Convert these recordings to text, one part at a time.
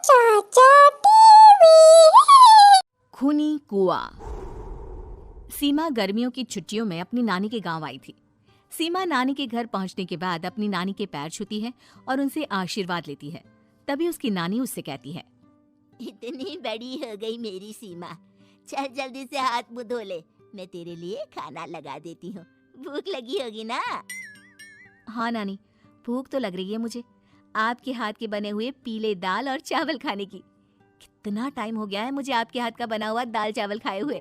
चाचा टीवी। खूनी कुआं। सीमा गर्मियों की छुट्टियों में अपनी नानी के गांव आई थी। सीमा नानी के घर पहुंचने के बाद अपनी नानी के पैर छूती है और उनसे आशीर्वाद लेती है। तभी उसकी नानी उससे कहती है, इतनी बड़ी हो गई मेरी सीमा, चल जल्दी से हाथ मुंह धो ले, मैं तेरे लिए खाना लगा देती हूँ। भूख लगी होगी ना? हाँ नानी, भूख तो लग रही है मुझे, आपके हाथ के बने हुए पीले दाल और चावल खाने की। कितना टाइम हो गया है मुझे आपके हाथ का बना हुआ दाल चावल खाए हुए।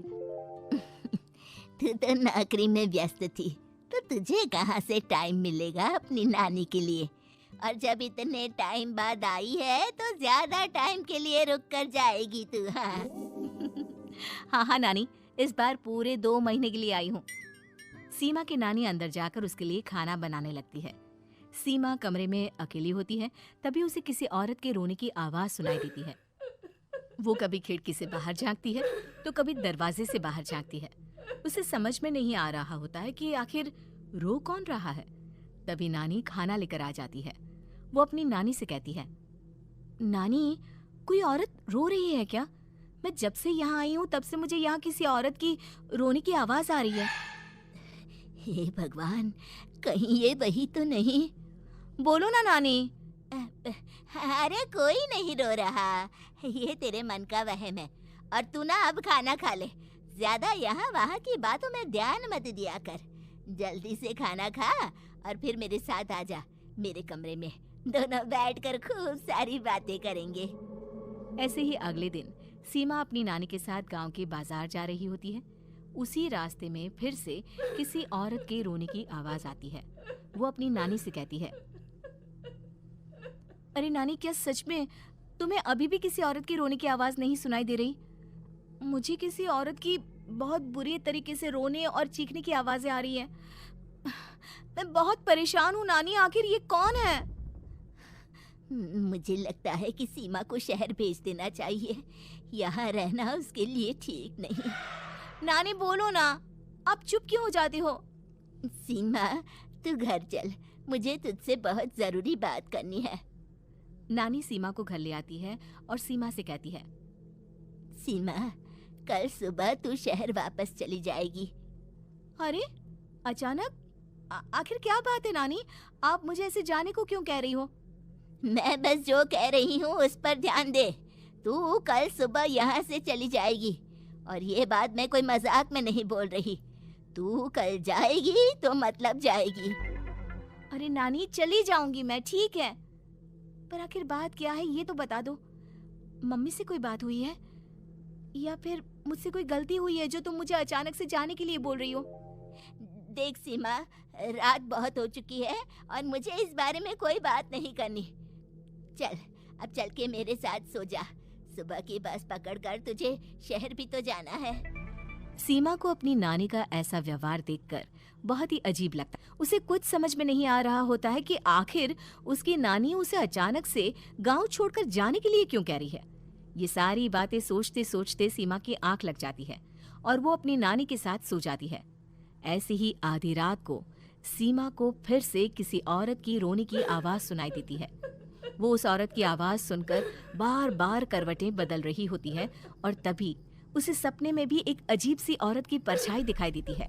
तू तो नौकरी में व्यस्त थी, तो तुझे कहाँ से टाइम मिलेगा अपनी नानी के लिए? और जब इतने टाइम बाद आई है तो ज्यादा टाइम के लिए रुक कर जाएगी तू। हाँ नानी, इस बार पूरे 2 महीने के लिए आई हूँ। सीमा की नानी अंदर जाकर उसके लिए खाना बनाने लगती है। सीमा कमरे में अकेली होती है, तभी उसे किसी औरत के रोने की आवाज सुनाई देती है। वो कभी खिड़की से बाहर झांकती है तो कभी दरवाजे से बाहर झांकती है। उसे समझ में नहीं आ रहा होता है कि आखिर रो कौन रहा है। तभी नानी खाना लेकर आ जाती है। वो अपनी नानी से कहती है, नानी, कोई औरत रो रही है क्या? मैं जब से यहाँ आई हूँ तब से मुझे यहाँ किसी औरत की रोने की आवाज आ रही है। हे भगवान, कहीं ये वही तो नहीं? बोलो ना नानी। अरे कोई नहीं रो रहा, ये तेरे मन का वहम है। और तू ना अब खाना खा ले, ज्यादा यहाँ वहाँ की बातों में ध्यान मत दिया कर। जल्दी से खाना खा और फिर मेरे साथ आ जा मेरे कमरे में, दोनों बैठकर खूब सारी बातें करेंगे। ऐसे ही अगले दिन सीमा अपनी नानी के साथ गांव के बाजार जा रही होती है। उसी रास्ते में फिर से किसी औरत के रोने की आवाज आती है। वो अपनी नानी से कहती है, अरे नानी, क्या सच में तुम्हें अभी भी किसी औरत की रोने की आवाज नहीं सुनाई दे रही? मुझे किसी औरत की बहुत बुरी तरीके से रोने और चीखने की आवाजें आ रही है। मैं बहुत परेशान हूँ नानी, आखिर ये कौन है? मुझे लगता है कि सीमा को शहर भेज देना चाहिए, यहाँ रहना उसके लिए ठीक नहीं। नानी बोलो ना, आप चुप क्यों हो जाती हो? सीमा, तू घर चल, मुझे तुझसे बहुत जरूरी बात करनी है। नानी सीमा को घर ले आती है और सीमा से कहती है, सीमा, कल सुबह तू शहर वापस चली जाएगी। अरे अचानक? आखिर क्या बात है नानी, आप मुझे ऐसे जाने को क्यों कह रही हो? मैं बस जो कह रही हूँ उस पर ध्यान दे। तू कल सुबह यहाँ से चली जाएगी, और ये बात मैं कोई मजाक में नहीं बोल रही। तू कल जाएगी तो मतलब जाएगी। अरे नानी, चली जाऊंगी मैं, ठीक है, पर आखिर बात क्या है ये तो बता दो। मम्मी से कोई बात हुई है या फिर मुझसे कोई गलती हुई है जो तुम मुझे अचानक से जाने के लिए बोल रही हो? देख सीमा, रात बहुत हो चुकी है और मुझे इस बारे में कोई बात नहीं करनी। चल, अब चल के मेरे साथ सो जा, सुबह की बस पकड़कर तुझे शहर भी तो जाना है। सीमा को अपनी नानी का ऐसा व्यवहार देखकर बहुत ही अजीब लगता है। उसे कुछ समझ में नहीं आ रहा होता है कि आखिर उसकी नानी उसे अचानक से गांव छोड़कर जाने के लिए क्यों कह रही है। ये सारी बातें सोचते सोचते सीमा की आंख लग जाती है और वो अपनी नानी के साथ सो जाती है। ऐसी ही आधी रात को सीमा को फिर से किसी औरत की रोने की आवाज सुनाई देती है। वो उस औरत की आवाज सुनकर बार बार करवटें बदल रही होती है और तभी उसे सपने में भी एक अजीब सी औरत की परछाई दिखाई देती है,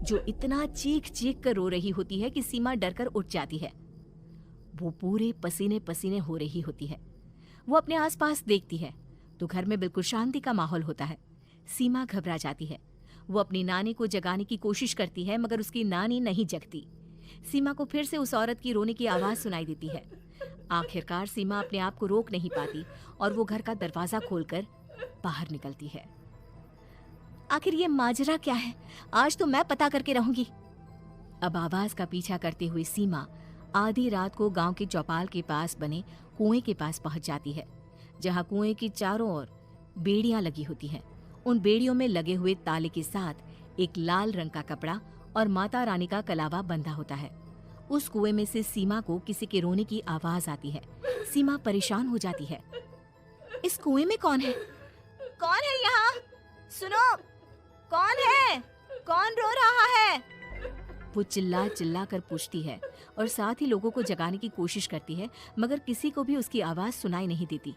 जो इतना चीख चीख कर रो रही होती है कि सीमा डरकर उठ जाती है। वो पूरे पसीने पसीने हो रही होती है। वो अपने आसपास देखती है तो घर में बिल्कुल शांति का माहौल होता है। सीमा घबरा जाती है। वो अपनी नानी को जगाने की कोशिश करती है, मगर उसकी नानी नहीं जगती। सीमा को फिर से उस औरत की रोने की आवाज सुनाई देती है। आखिरकार सीमा अपने आप को रोक नहीं पाती और वो घर का दरवाजा खोलकर बाहर निकलती है। आखिर ये माजरा क्या है? आज तो मैं पता करके रहूंगी। अब आवाज का पीछा करते हुए सीमा आधी रात को गांव की चौपाल के पास बने कुएं के पास पहुंच जाती है, जहां कुएं की चारों ओर बेड़ियां लगी होती हैं। उन बेड़ियों में लगे हुए ताले के साथ एक लाल रंग का कपड़ा और माता रानी का कलावा बंधा होता है। उस कुएं में से सीमा को किसी के रोने की आवाज आती है। सीमा परेशान हो जाती है। इस कुएं में कौन है? कौन है यहाँ? सुनो, कौन है? कौन रो रहा है? वो चिल्ला चिल्ला कर पूछती है और साथ ही लोगों को जगाने की कोशिश करती है, मगर किसी को भी उसकी आवाज सुनाई नहीं देती।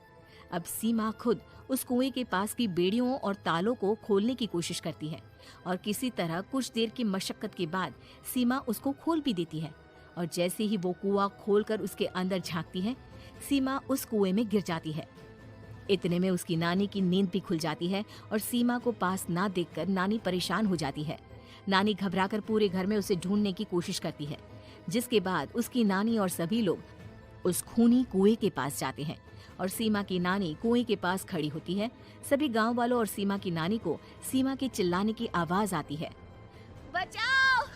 अब सीमा खुद उस कुएं के पास की बेड़ियों और तालों को खोलने की कोशिश करती है और किसी तरह कुछ देर की मशक्कत के बाद सीमा उसको खोल भी देती है। और जैसे ही वो कुआं खोलकर उसके अंदर झांकती है, सीमा उस कुएं में गिर जाती है। इतने में उसकी नानी की नींद भी खुल जाती है और सीमा को पास ना देखकर नानी परेशान हो जाती है। नानी घबराकर पूरे घर में उसे ढूंढने की कोशिश करती है, जिसके बाद उसकी नानी और सभी लोग उस खूनी कुएं के पास जाते हैं और सीमा की नानी कुएं के पास खड़ी होती है। सभी गांव वालों और सीमा की नानी को सीमा के चिल्लाने की आवाज आती है, बचाओ,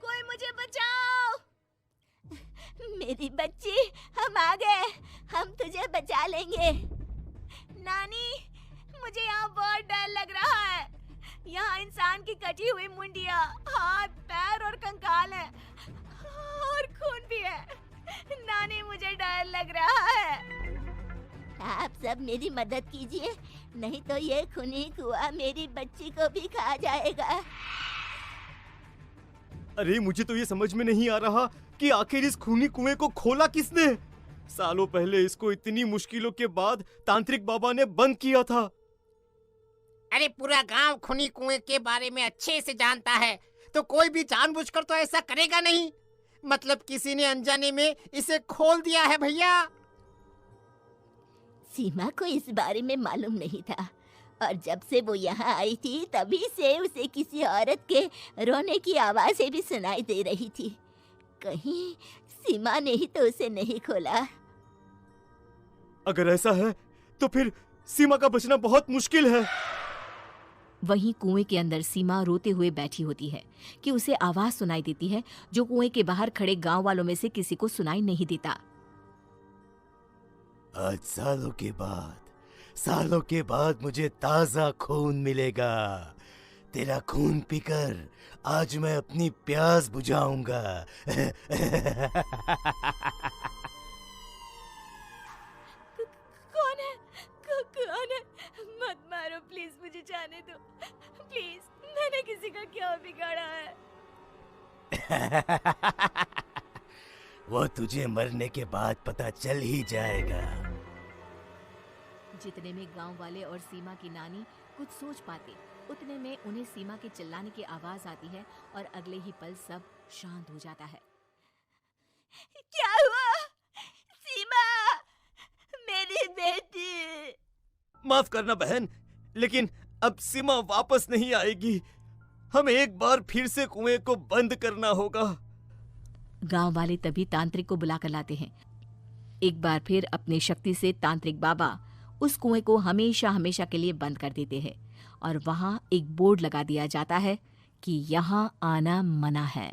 कोई मुझे बचाओ। मेरी बच्ची, हम आ गए, हम तुझे बचा लेंगे। नानी, मुझे यहाँ बहुत डर लग रहा है। यहाँ इंसान की कटी हुई मुंडिया, हाथ, पैर और कंकाल हैं और खून भी है। नानी, मुझे डर लग रहा है। आप सब मेरी मदद कीजिए, नहीं तो ये खूनी कुआं मेरी बच्ची को भी खा जाएगा। अरे मुझे तो ये समझ में नहीं आ रहा कि आखिर इस खूनी कुएं को खोला किसने। सालों पहले इसको इतनी मुश्किलों के बाद तांत्रिक बाबा ने बंद किया था। अरे पूरा गांव खूनी कुएं के बारे में अच्छे से जानता है, तो कोई भी जानबूझकर तो ऐसा करेगा नहीं। मतलब किसी ने अनजाने में इसे खोल दिया है भैया। सीमा को इस बारे में मालूम नहीं था और जब से वो यहाँ आई थी तभी से उसे किसी औरत के रोने की आवाजें भी सुनाई दे रही थी। कहीं सीमा ने ही तो उसे नहीं खोला। अगर ऐसा है तो फिर सीमा का बचना बहुत मुश्किल है। वहीं कुएं के अंदर सीमा रोते हुए बैठी होती है कि उसे आवाज सुनाई देती है जो कुएं के बाहर खड़े गांव वालों में से किसी को सुनाई नहीं देता। आज सालों के बाद मुझे ताजा खून मिलेगा। तेरा खून पीकर आज मैं अपनी प्यास बुझाऊंगा। कौन है? कौन है? मत मारो प्लीज, मुझे जाने दो प्लीज। मैंने किसी का क्या बिगाड़ा है? वो तुझे मरने के बाद पता चल ही जाएगा। जितने में गांव वाले और सीमा की नानी कुछ सोच पाते, उतने में उन्हें सीमा के चिल्लाने की आवाज आती है और अगले ही पल सब शांत हो जाता है। क्या हुआ? सीमा, मेरी बेटी। माफ करना बहन, लेकिन अब सीमा वापस नहीं आएगी। हमें एक बार फिर से कुएं को बंद करना होगा। गांव वाले तभी तांत्रिक को बुला कर लाते हैं। एक बार फिर अपनी शक्ति से तांत्रिक बाबा उस कुएं को हमेशा हमेशा के लिए बंद कर देते हैं और वहां एक बोर्ड लगा दिया जाता है कि यहाँ आना मना है।